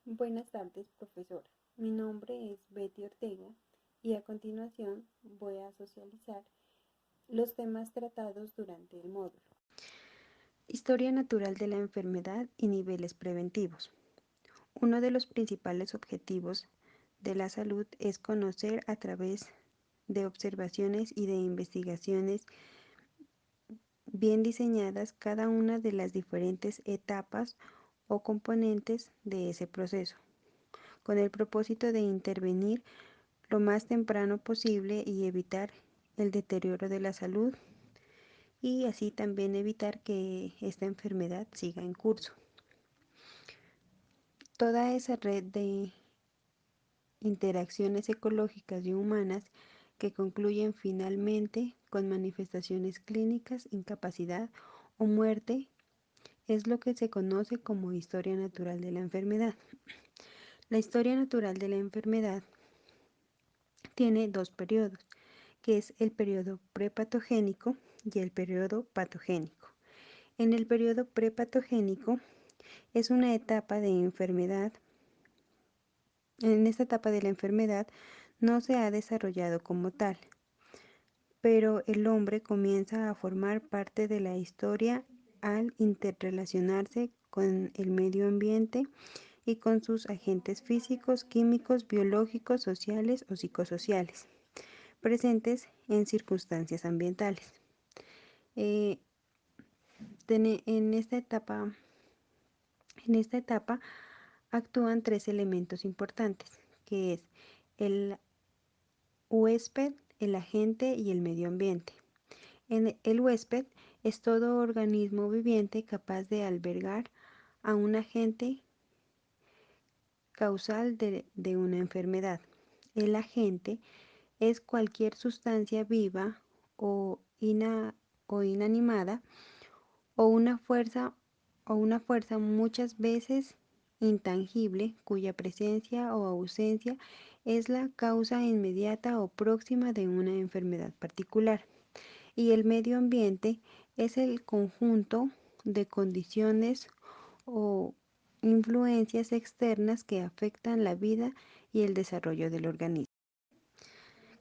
Buenas tardes, profesora. Mi nombre es Betty Ortega y a continuación voy a socializar los temas tratados durante el módulo. Historia natural de la enfermedad y niveles preventivos. Uno de los principales objetivos de la salud es conocer a través de observaciones y de investigaciones bien diseñadas cada una de las diferentes etapas o componentes de ese proceso, con el propósito de intervenir lo más temprano posible y evitar el deterioro de la salud y así también evitar que esta enfermedad siga en curso. Toda esa red de interacciones ecológicas y humanas que concluyen finalmente con manifestaciones clínicas, incapacidad o muerte es lo que se conoce como historia natural de la enfermedad. La historia natural de la enfermedad tiene dos periodos, que es el periodo prepatogénico y el periodo patogénico. En el periodo prepatogénico es una etapa de enfermedad. En esta etapa de la enfermedad no se ha desarrollado como tal, pero el hombre comienza a formar parte de la historia al interrelacionarse con el medio ambiente y con sus agentes físicos, químicos, biológicos, sociales o psicosociales, presentes en circunstancias ambientales. En esta etapa actúan tres elementos importantes, que es el huésped, el agente y el medio ambiente. El huésped es todo organismo viviente capaz de albergar a un agente causal de una enfermedad. El agente es cualquier sustancia viva o, o inanimada o una fuerza muchas veces intangible cuya presencia o ausencia es la causa inmediata o próxima de una enfermedad particular. Y el medio ambiente es el conjunto de condiciones o influencias externas que afectan la vida y el desarrollo del organismo.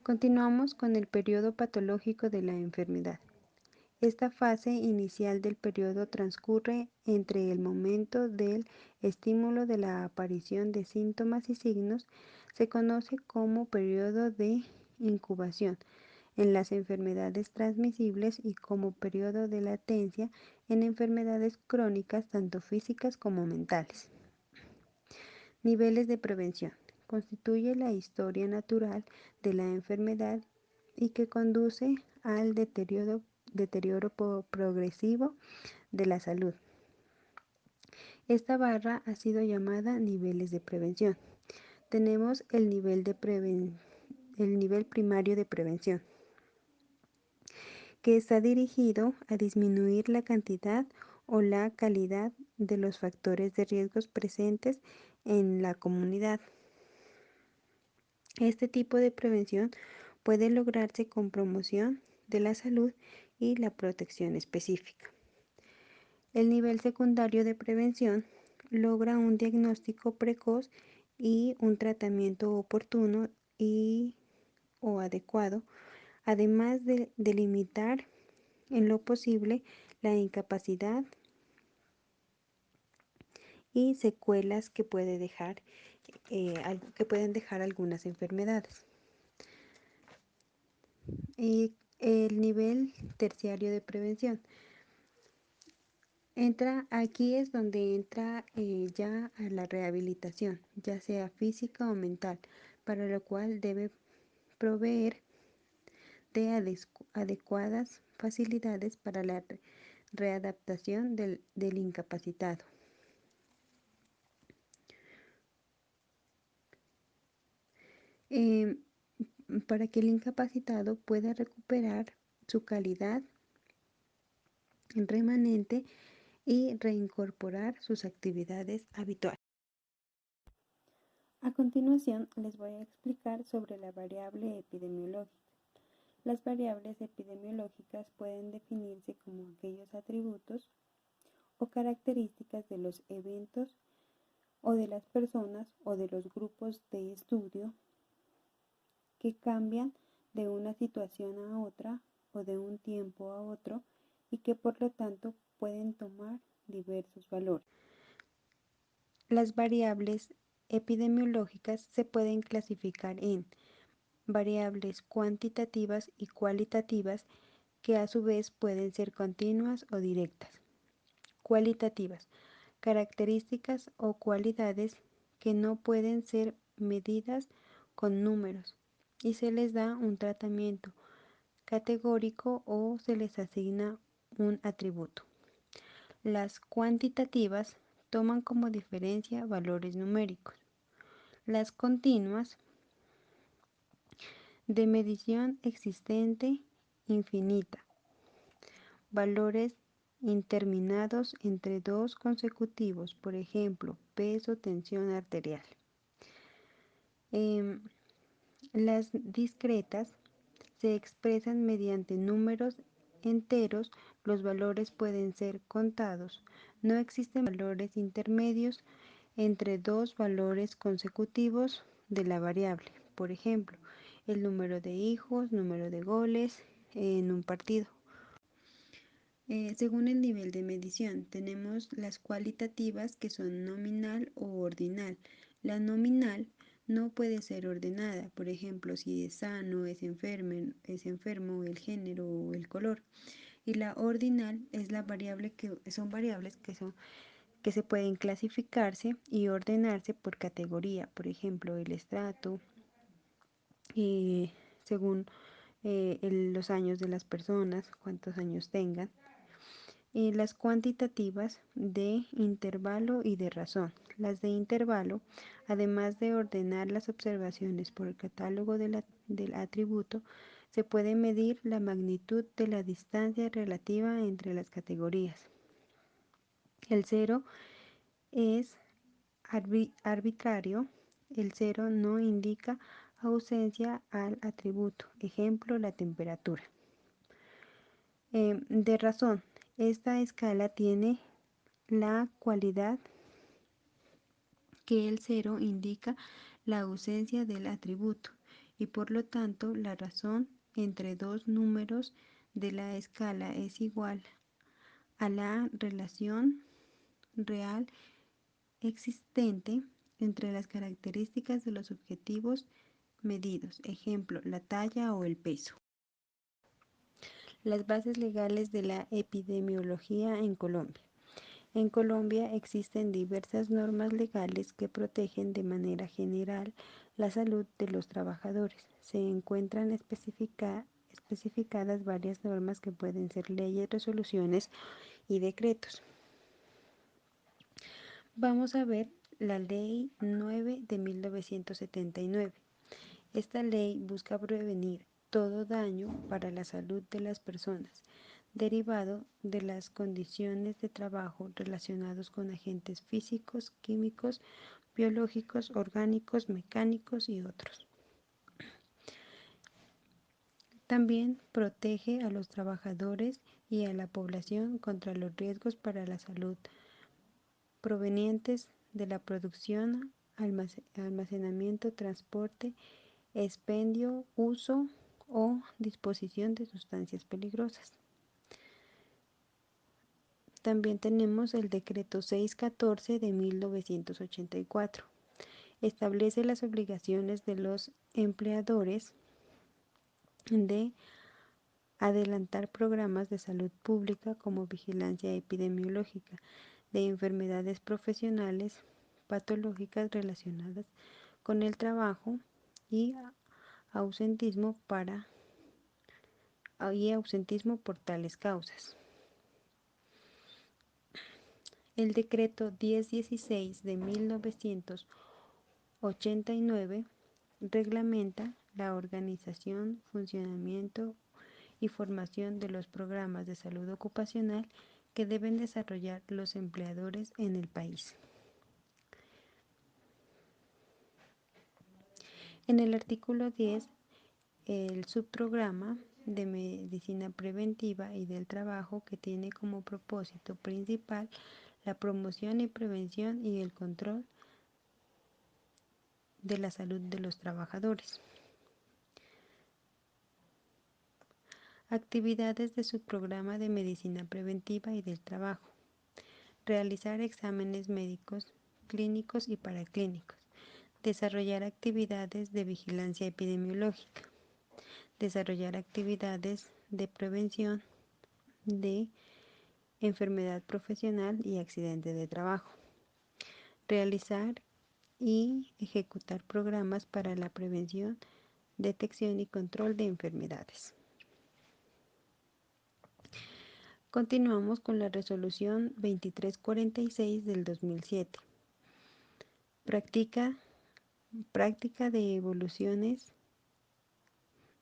Continuamos con el periodo patológico de la enfermedad. Esta fase inicial del periodo transcurre entre el momento del estímulo de la aparición de síntomas y signos. Se conoce como periodo de incubación en las enfermedades transmisibles y como periodo de latencia en enfermedades crónicas tanto físicas como mentales. Niveles de prevención. Constituye la historia natural de la enfermedad y que conduce al deterioro progresivo de la salud. Esta barra ha sido llamada niveles de prevención. Tenemos el nivel primario de prevención, que está dirigido a disminuir la cantidad o la calidad de los factores de riesgos presentes en la comunidad. Este tipo de prevención puede lograrse con promoción de la salud y la protección específica. El nivel secundario de prevención logra un diagnóstico precoz y un tratamiento oportuno o adecuado, además de limitar en lo posible la incapacidad y secuelas que pueden dejar algunas enfermedades. Y el nivel terciario de prevención. Aquí es donde entra ya a la rehabilitación, ya sea física o mental, para lo cual debe proveer de adecuadas facilidades para la readaptación del incapacitado. Eh, para que el incapacitado pueda recuperar su calidad remanente y reincorporar sus actividades habituales. A continuación, les voy a explicar sobre la variable epidemiológica. Las variables epidemiológicas pueden definirse como aquellos atributos o características de los eventos o de las personas o de los grupos de estudio que cambian de una situación a otra o de un tiempo a otro y que por lo tanto pueden tomar diversos valores. Las variables epidemiológicas se pueden clasificar en variables cuantitativas y cualitativas que a su vez pueden ser continuas o directas. Cualitativas, características o cualidades que no pueden ser medidas con números y se les da un tratamiento categórico o se les asigna un atributo. Las cuantitativas toman como diferencia valores numéricos. Las continuas, de medición existente infinita, valores interminados entre dos consecutivos, por ejemplo, peso, tensión arterial. Las discretas se expresan mediante números enteros, los valores pueden ser contados. No existen valores intermedios entre dos valores consecutivos de la variable. Por ejemplo, el número de hijos, número de goles en un partido. Según el nivel de medición, tenemos las cualitativas que son nominal o ordinal. La nominal no puede ser ordenada, por ejemplo, si es sano, es enfermo, el género o el color. Y la ordinal es la variable son variables que se pueden clasificarse y ordenarse por categoría, por ejemplo, el estrato, según los años de las personas, cuántos años tengan. Las cuantitativas de intervalo y de razón. Las de intervalo, además de ordenar las observaciones por el catálogo del atributo, se puede medir la magnitud de la distancia relativa entre las categorías. El cero es arbitrario. El cero no indica ausencia al atributo. Ejemplo, la temperatura. De razón. Esta escala tiene la cualidad que el cero indica la ausencia del atributo y por lo tanto la razón entre dos números de la escala es igual a la relación real existente entre las características de los objetivos medidos, ejemplo, la talla o el peso. Las bases legales de la epidemiología en Colombia. En Colombia existen diversas normas legales que protegen de manera general la salud de los trabajadores. Se encuentran especificadas varias normas que pueden ser leyes, resoluciones y decretos. Vamos a ver la Ley 9 de 1979. Esta ley busca prevenir todo daño para la salud de las personas derivado de las condiciones de trabajo relacionados con agentes físicos, químicos, biológicos, orgánicos, mecánicos y otros. También protege a los trabajadores y a la población contra los riesgos para la salud provenientes de la producción, almacenamiento, transporte, expendio, uso o disposición de sustancias peligrosas. También tenemos el decreto 614 de 1984. Establece las obligaciones de los empleadores de adelantar programas de salud pública como vigilancia epidemiológica de enfermedades profesionales patológicas relacionadas con el trabajo y ausentismo por tales causas. El decreto 1016 de 1989 reglamenta la organización, funcionamiento y formación de los programas de salud ocupacional que deben desarrollar los empleadores en el país. En el artículo 10, el subprograma de medicina preventiva y del trabajo que tiene como propósito principal la promoción y prevención y el control de la salud de los trabajadores. Actividades de su programa de medicina preventiva y del trabajo. Realizar exámenes médicos, clínicos y paraclínicos. Desarrollar actividades de vigilancia epidemiológica. Desarrollar actividades de prevención de enfermedad profesional y accidente de trabajo. Realizar y ejecutar programas para la prevención, detección y control de enfermedades. Continuamos con la resolución 2346 del 2007. Práctica de evoluciones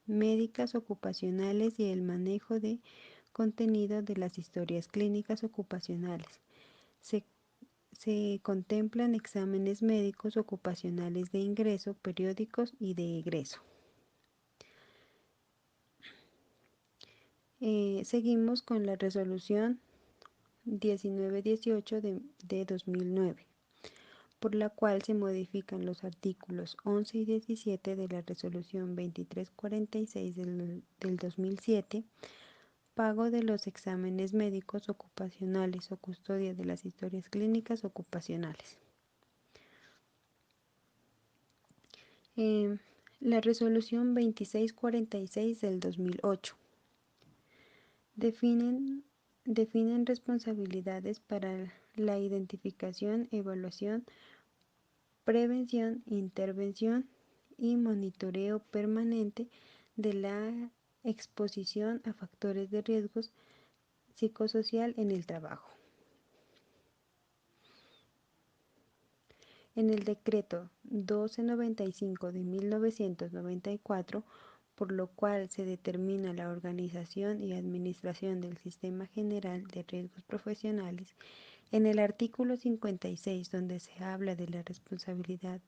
médicas ocupacionales y el manejo de contenido de las historias clínicas ocupacionales. Se contemplan exámenes médicos ocupacionales de ingreso, periódicos y de egreso. Seguimos con la resolución 1918 de 2009, por la cual se modifican los artículos 11 y 17 de la resolución 2346 del 2007, pago de los exámenes médicos ocupacionales o custodia de las historias clínicas ocupacionales. La resolución 2646 del 2008 definen responsabilidades para la identificación, evaluación, prevención, intervención y monitoreo permanente de la exposición a factores de riesgo psicosocial en el trabajo. En el decreto 1295 de 1994, por lo cual se determina la organización y administración del Sistema General de Riesgos Profesionales, en el artículo 56, donde se habla de la responsabilidad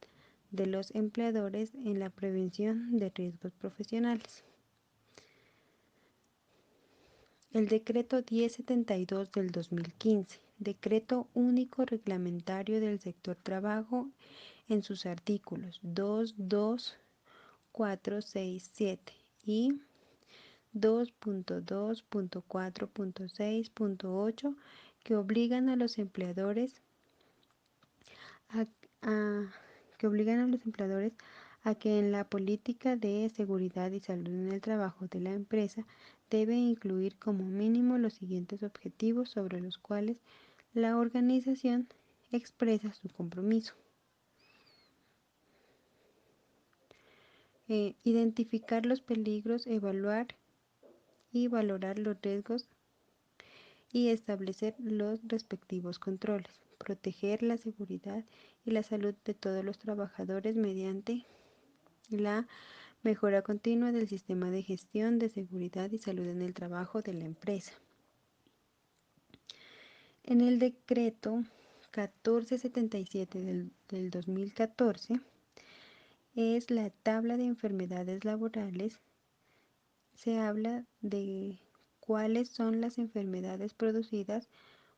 de los empleadores en la prevención de riesgos profesionales. El decreto 1072 del 2015, decreto único reglamentario del sector trabajo, en sus artículos 2, 2, 4, 6, 7 y 2.2.4.6.8, que obligan a los empleadores a que en la política de seguridad y salud en el trabajo de la empresa debe incluir como mínimo los siguientes objetivos sobre los cuales la organización expresa su compromiso. Identificar los peligros, evaluar y valorar los riesgos y establecer los respectivos controles. Proteger la seguridad y la salud de todos los trabajadores mediante la mejora continua del sistema de gestión de seguridad y salud en el trabajo de la empresa. En el decreto 1477 del 2014 es la tabla de enfermedades laborales. Se habla de cuáles son las enfermedades producidas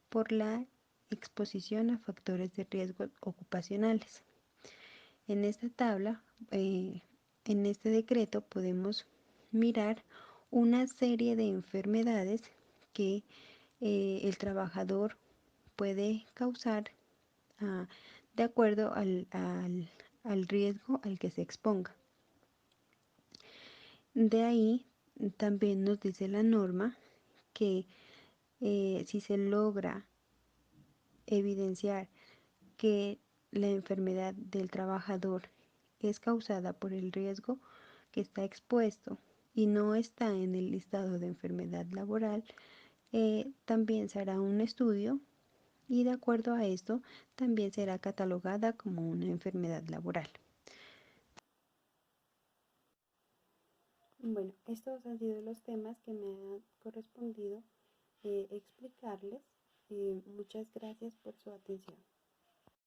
por la exposición a factores de riesgo ocupacionales. En esta tabla, en este decreto, podemos mirar una serie de enfermedades que el trabajador puede causar de acuerdo al riesgo al que se exponga. De ahí también nos dice la norma que si se logra evidenciar que la enfermedad del trabajador es causada por el riesgo que está expuesto y no está en el listado de enfermedad laboral, también se hará un estudio y de acuerdo a esto también será catalogada como una enfermedad laboral. Bueno, estos han sido los temas que me han correspondido explicarles. Muchas gracias por su atención.